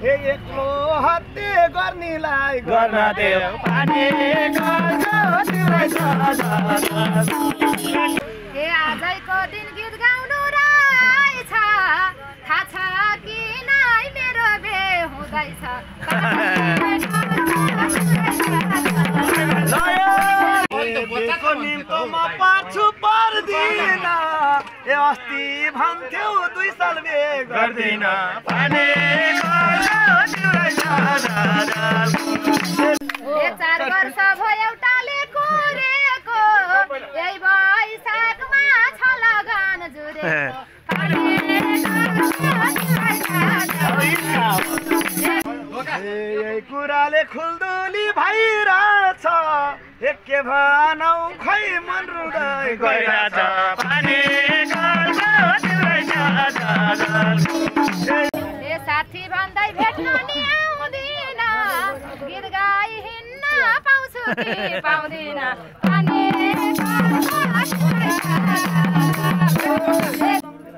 एक्लो हत्ते गर्नेलाई गर्न देऊ पानी आजैको दिन गीत गाउनु रहेछ थाहा छ कि नै मेरो बे हुँदैछ निम्तोमा पाछु पर्दिन अस्ति भन्थ्यौ 2 साल बे गर्दिन पानी 4 वर्ष भयो एउटाले कुरेको यही वैशाखमा छ लगान जुरेको यही कुराले खुल्दुली भइरहेछ के भनौ खै मन रुँदै गइरहेछ पानी साथी भन्दै भेट्न नि आउँदिन गीत गाई हिँड्न पाउँछु कि पाउँदिन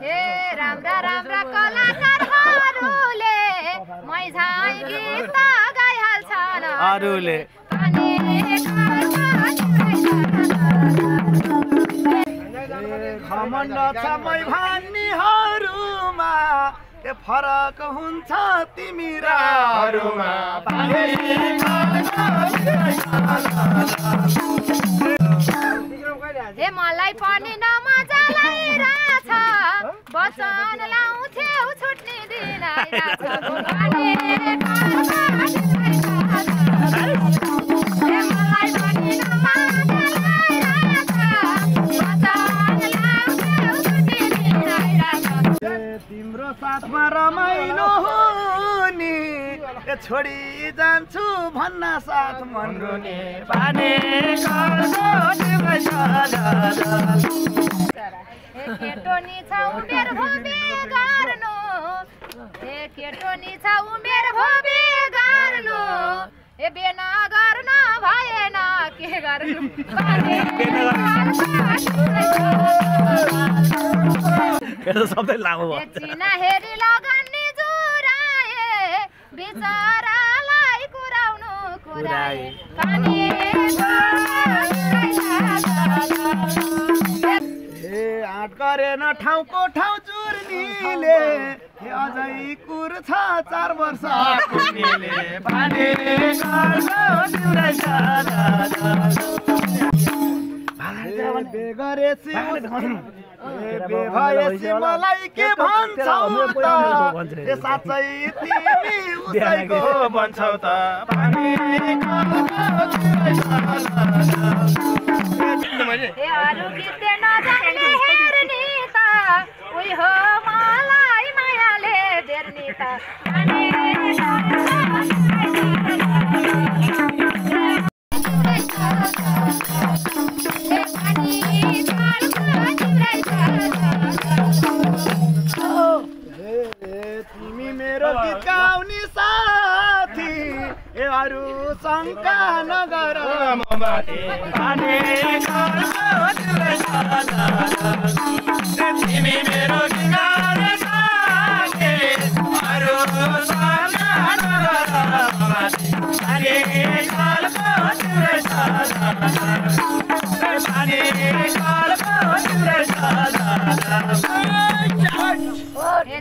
हे राम्रा राम्रा कलाकारहरूले मैझाइ गीत गाइहाल्छन् अरूले घमण्ड छ मै भन्नेहरूमा फरक हुन्छ तिमी र अरूमा हे मलाई पनि नमजा लागिरहेछ वचन लाउँथ्यौ छुट्ने दिन आइरहेछ तिम्रो साथमा रमाइलो हुने छोडी जान्छु भन्न साथ मन रुने केटो नि छ उमेर भोबे गर्नु केटो नि छ उमेर भोबे गर्नु बेना गर्न भएन के गर्नु सबै लामो चिना हेरी लगानी जुराए बिचरालाई कुराउनु कुराए आँट गरेन ठाउँको ठाउँ जुर्नीले अझै कुर छ 4 वर्ष बेगरेसी भएपछि मलाई के भन्छौ त साँच्चै तिमी उसैको भन्छौ त अरू गीत नजान्ने हेर्ने त उही हो मलाई मायाले बेर्ने त तिमी मेरो गीत गाउने साथी अरू शङ्का नगर तिमी मेरो गीत गाउने साथी अरू शङ्का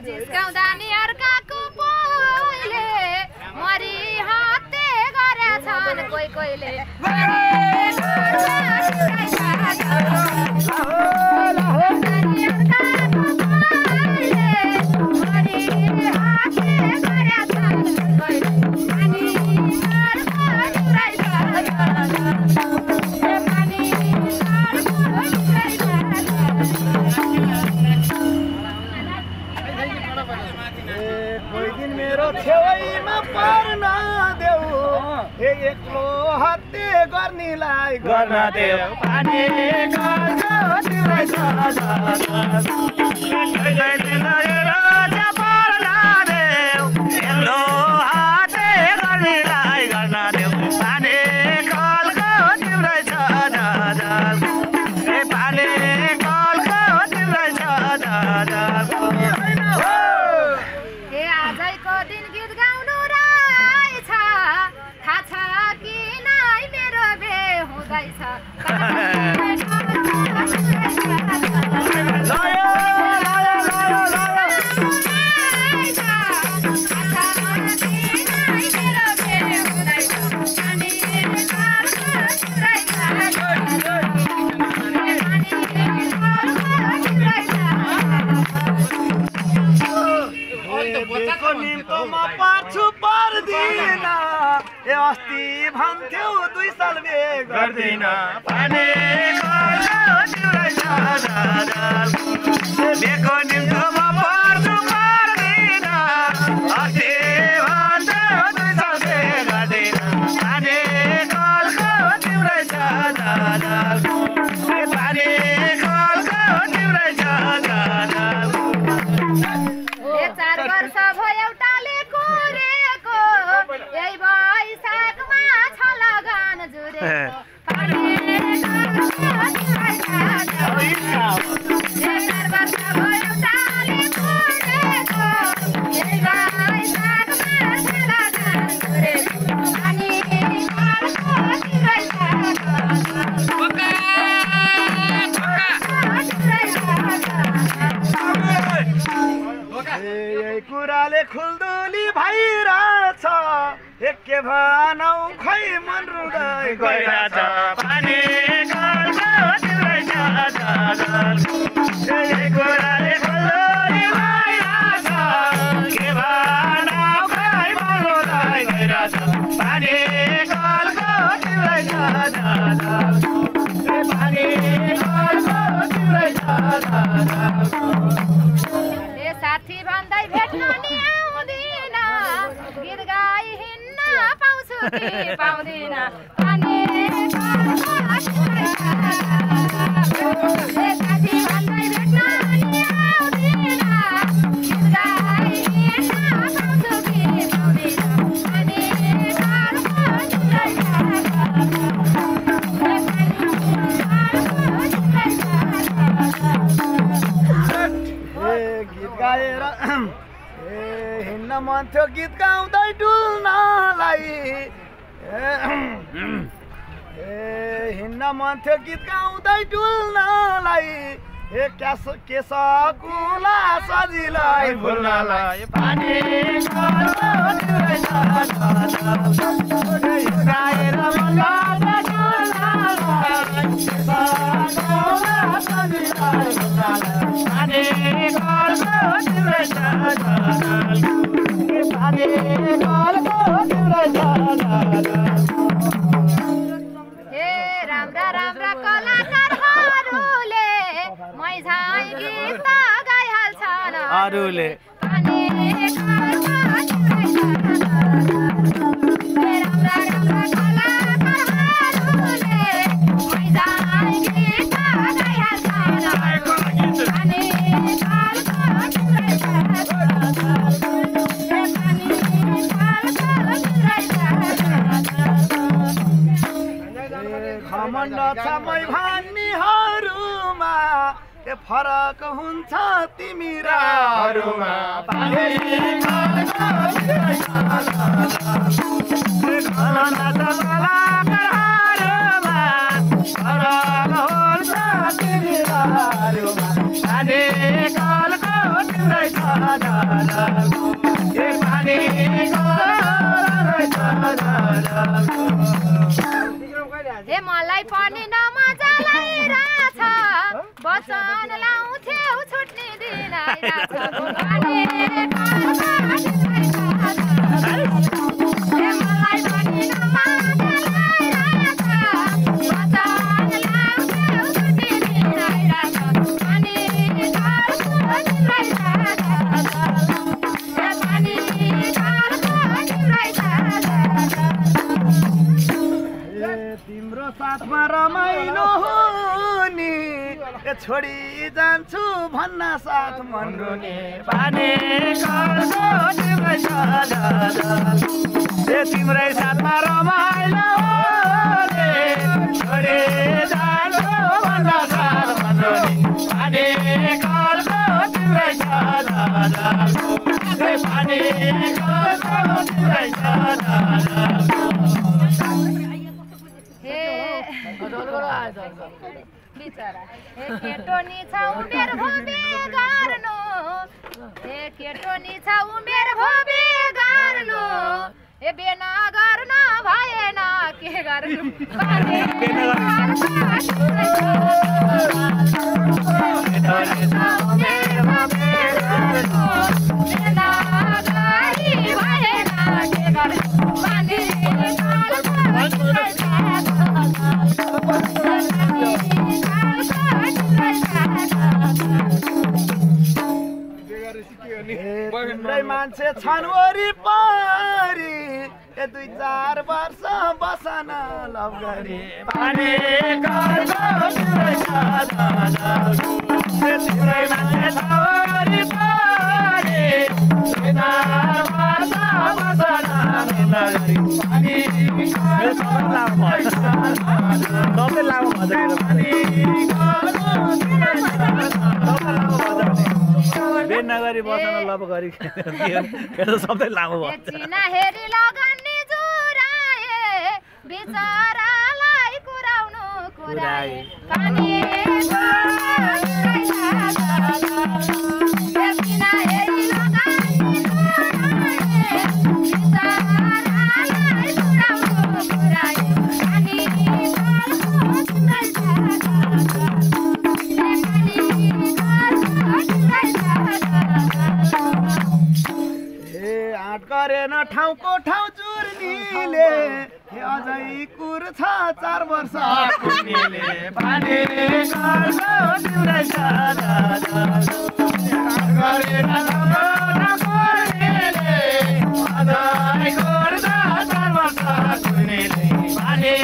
जिस्काउँदा नि अर्काको पोइले मरि हत्ते गरेछन् कोही कोहीले छेउमा पर्न देऊ एक्लो हत्ते गर्नेलाई गर्न देऊ पानी आजैको दिन गीत गाउनु बेको निम्तो म पार्छु पर्दिन ए अस्ति भन्थ्यौ 2 साल बे गर्दिन पानी बेको निम्तो म पर्छु पर्दिन अस्ति भन्थ्यौ 2 साल बे गर्दिन पानी कलको तिम्रै छ दादाको पानी कलको तिम्रै छ दादाको 4 वर्ष भयो एउटाले कुरेको यही वैशाखमा छ लगान जुरेको पानी कलको तिम्रै छ दादाको 4 वर्ष भयो एउटाले कुरेको यही वैशाखमा छ लगान जुरेको पानी कलको तिम्रै छ दादाको यही कुराले खुल्दुली भइरहेछ एके भनौ खै मन रुँदै गइरहेछ पानी कलको तिम्रै छ दादाको यही कुराले खुल्दुली भइरहेछ के भनौ खै मन रुँदै गइरहेछ पानी कलको तिम्रै छ दादाको पानी कलको तिम्रै छ दादाको साथी भन्दै भेट्न नि आउँदिन गीत गाई हिँड्न पाउँछु कि पाउँदिन पानी कलको तिम्रै छ दादाको साथी भन्दै भेट्न नि आउँदिन गीत गाई हिँड्न पाउँछु कि पाउँदिन पानी कलको तिम्रै छ गीत गाएर हिँड्न मन थियो गीत गाउँदै डुल्नलाई हिँड्न मन थियो गीत गाउँदै डुल्नलाई केशकुला सजिलै भुल्नलाई पानी कलको तिम्रै छ दादाको गाएर बोलाउँदा डुल्नलाई केशकुला सजिलै भुल्नलाई पानी कलको तिम्रै छ दादाको पानी कलको तिम्रै छ दादाको हे राम्रा राम्रा कलाकारहरूले मैझाइ गीत गाइहाल्छन् अरूले पानी कलको तिम्रै छ दादाको हे राम्रा राम्रा कलाकारहरूले मैझाइ गीत गाइहाल्छन् पानी कलको तिम्रै छ दादाको हे पानी कलको तिम्रै छ दादाको घमण्ड छ मै भन्नेहरूमा फरक हुन्छ तिमी र अरूमा पानी कलको तिम्रै छ दादाको घमण्ड छ कलाकारहरूमा फरक हुन्छ तिमी र अरूमा पानी कलको तिम्रै छ दादाको पानी कलको तिम्रै छ दादाको हे मलाई पनि नमजा लागिरहेछ वचन लाउँथ्यौ छुट्ने दिन आइरहेछ पानी कलको तिम्रै छ दादाको हे मलाई पनि नमजा लागिरहेछ वचन लाउँथ्यौ छुट्ने दिन आइरहेछ पानी कलको तिम्रै छ दादाको हे पानी कलको तिम्रै छ दादाको तिम्रो साथमा रमाइलो हुने छोडी जान्छु भन्न साथ मन रुने पानी कलको तिम्रै छ दादाको तिम्रै साथमा रमाइलो हुने छोडी जान्छु भन्न साथ मन रुने पानी कलको तिम्रै छ दादाको पानी कलको तिम्रै छ दादाको बिचरा हे केटो नि छ उमेर भोबे गर्नु हे केटो नि छ उमेर भोबे गर्नु ए बेना गर्न भएन के गर्नु बेना गर्न मान्छे छन् वरिपरि ए 2-4 वर्ष बसन लभ गरी भने कालको तिम्रै सादा तिम्रै मान्छे छ वरिपरि 2-4 वर्ष बसन नगरी भने सबै लामो बेन नगरी बसन लभ गरी सबै लामो भयो चिना हेरी लगानी जुराए बिचारालाई कुराउनु कुराए पानी चिना हेरी लगानी जुराए बिचारालाई कुराउनु कुराए पानी आँट गरेन ठाउँको ठाउँ चुर्नीले अझै कुर छ 4 वर्ष कुर्नीले भने कालको तिम्रै सादा गरेन कुर्नीले अझै कुर छ 4 वर्ष कुर्नीले भने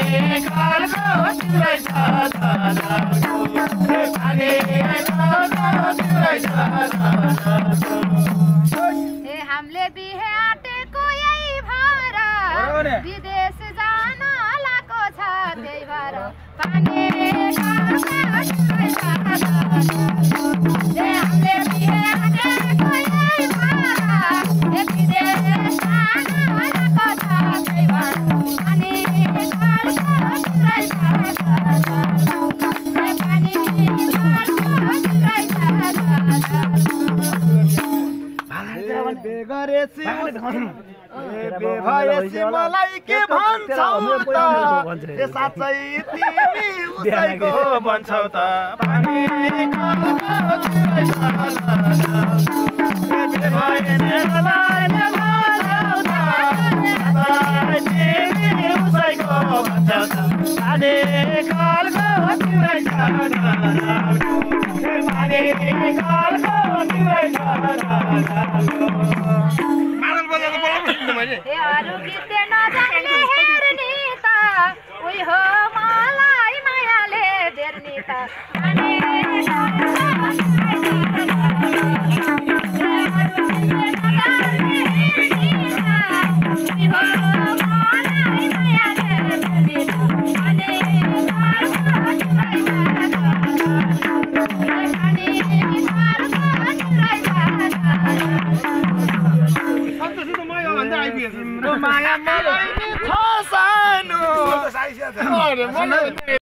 कालको तिम्रै सादा भने कालको तिम्रै सादा हामीले बिहे आँटेको यही भएर विदेश जान लाको छ त्यही भएर पानी हामीले बिहे आँटेको यही भएर विदेश जान लाको छ त्यही भएर पानी बेगरेसी भएसी मलाई के भन्छौ त ए साँच्चै तिमी उसैको भन्छौ त पानी अरू गीत नजान्ने हेर्ने त उही हो मलाई मायाले बेर्ने त माया मलाई छ सानो